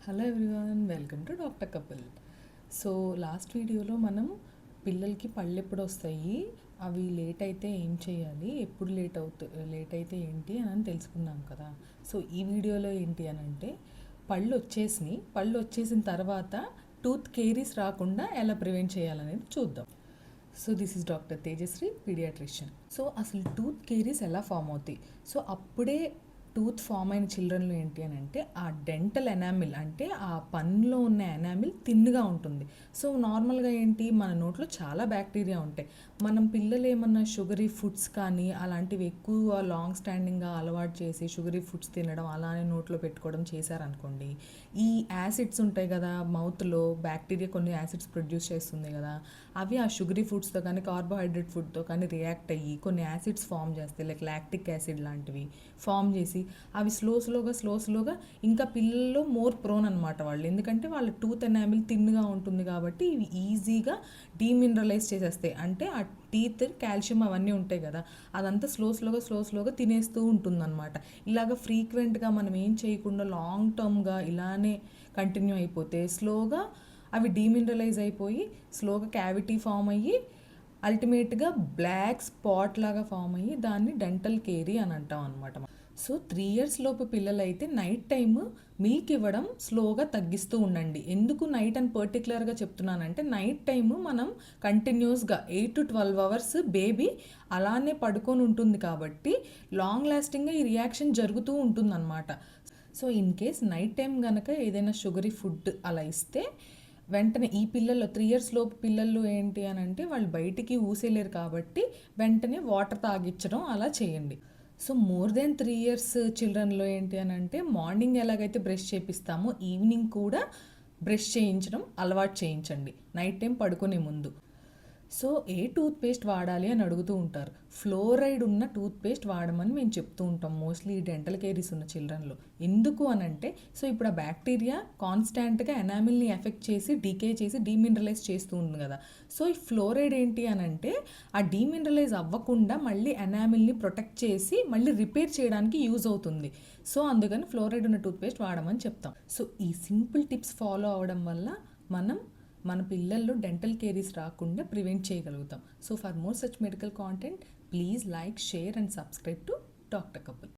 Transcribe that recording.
Hello everyone, welcome to doctor couple. So last వీడియోలో మనం పిల్లలకి పళ్ళు ఎప్పుడు వస్తాయి, అవి లేట్ అయితే ఏం చేయాలి, ఎప్పుడు లేట్ అయితే ఏంటి అని తెలుసుకున్నాం కదా. సో ఈ వీడియోలో ఏంటి అని అంటే పళ్ళు వచ్చేసిన తర్వాత టూత్ కేరీస్ రాకుండా ఎలా ప్రివెంట్ చేయాలనేది చూద్దాం. So this is doctor Tejashree, paediatrician. So అసలు టూత్ కేరీస్ ఎలా ఫామ్ అవుతాయి? సో అప్పుడే టూత్ ఫామ్ అయిన చిల్డ్రన్లో ఏంటి అని అంటే ఆ డెంటల్ ఎనామిల్, అంటే ఆ పన్నులో ఉన్న ఎనామిల్ థిన్గా ఉంటుంది. సో నార్మల్గా ఏంటి, మన నోట్లో చాలా బ్యాక్టీరియా ఉంటాయి. మనం పిల్లలు ఏమన్నా షుగరీ ఫుడ్స్ కానీ అలాంటివి ఎక్కువ లాంగ్ స్టాండింగ్గా అలవాటు చేసి షుగరీ ఫుడ్స్ తినడం, అలానే నోట్లో పెట్టుకోవడం చేశారనుకోండి, ఈ యాసిడ్స్ ఉంటాయి కదా మౌత్లో, బ్యాక్టీరియా కొన్ని యాసిడ్స్ ప్రొడ్యూస్ చేస్తుంది కదా, అవి ఆ షుగరీ ఫుడ్స్తో కానీ కార్బోహైడ్రేట్ ఫుడ్తో కానీ రియాక్ట్ అయ్యి కొన్ని యాసిడ్స్ ఫామ్ చేస్తాయి, లైక్ లాక్టిక్ యాసిడ్ లాంటివి ఫామ్ చేసి అవి స్లోగా ఇంకా పిల్లల్లో మోర్ ప్రోన్ అనమాట వాళ్ళు, ఎందుకంటే వాళ్ళ టూత్ ఎనామిల్ థిన్గా ఉంటుంది కాబట్టి ఇవి ఈజీగా డీమినరలైజ్ చేసేస్తాయి. అంటే ఆ టీత్ కాల్షియం అవన్నీ ఉంటాయి కదా, అదంతా స్లోగా తినేస్తూ ఉంటుందన్నమాట. ఇలాగ ఫ్రీక్వెంట్గా మనం ఏం చేయకుండా లాంగ్ టర్మ్గా ఇలానే కంటిన్యూ అయిపోతే స్లోగా అవి డీమినరలైజ్ అయిపోయి స్లోగా క్యావిటీ ఫామ్ అయ్యి అల్టిమేట్గా బ్లాక్ స్పాట్ లాగా ఫామ్ అయ్యి దాన్ని డెంటల్ కేరీ అని అంటాం అనమాట. సో 3 years లోపు పిల్లలైతే నైట్ టైమ్ మిల్క్ ఇవ్వడం స్లోగా తగ్గిస్తూ ఉండండి. ఎందుకు నైట్ అని పర్టికులర్గా చెప్తున్నానంటే, నైట్ టైము మనం కంటిన్యూస్గా 8 to 12 hours బేబీ అలానే పడుకొని ఉంటుంది కాబట్టి లాంగ్ లాస్టింగ్గా ఈ రియాక్షన్ జరుగుతూ ఉంటుందన్నమాట. So in case night time కనుక ఏదైనా షుగరీ ఫుడ్ అలా ఇస్తే వెంటనే ఈ పిల్లల్లో 3 years లోపు పిల్లలు ఏంటి అని అంటే వాళ్ళు బయటికి ఊసేలేరు కాబట్టి వెంటనే వాటర్ తాగించడం అలా చేయండి. సో మోర్ దెన్ 3 years చిల్డ్రన్లో ఏంటి అని అంటే మార్నింగ్ ఎలాగైతే బ్రష్ చేపిస్తామో ఈవినింగ్ కూడా బ్రష్ చేయించడం అలవాటు చేయించండి నైట్ టైం పడుకునే ముందు. సో ఏ టూత్పేస్ట్ వాడాలి అని అడుగుతూ ఉంటారు. ఫ్లోరైడ్ ఉన్న టూత్పేస్ట్ వాడమని మేము చెప్తూ ఉంటాం మోస్ట్లీ ఈ డెంటల్ కేరీస్ ఉన్న చిల్డ్రన్లో. ఎందుకు అని అంటే, సో ఇప్పుడు ఆ బ్యాక్టీరియా కాన్స్టాంట్గా ఎనామిల్ని ఎఫెక్ట్ చేసి డీకే చేసి డీమినరలైజ్ చేస్తూ ఉంది కదా. సో ఈ ఫ్లోరైడ్ ఏంటి అని అంటే ఆ డీమినరలైజ్ అవ్వకుండా మళ్ళీ ఎనామిల్ని ప్రొటెక్ట్ చేసి మళ్ళీ రిపేర్ చేయడానికి యూజ్ అవుతుంది. సో అందుకని ఫ్లోరైడ్ ఉన్న టూత్పేస్ట్ వాడమని చెప్తాం. సో ఈ సింపుల్ టిప్స్ ఫాలో అవడం వల్ల మనం మన పిల్లల్లో డెంటల్ కేరీస్ రాకుండా ప్రివెంట్ చేయగలుగుతాం. So for more such medical content, please like, share and subscribe to doctor couple.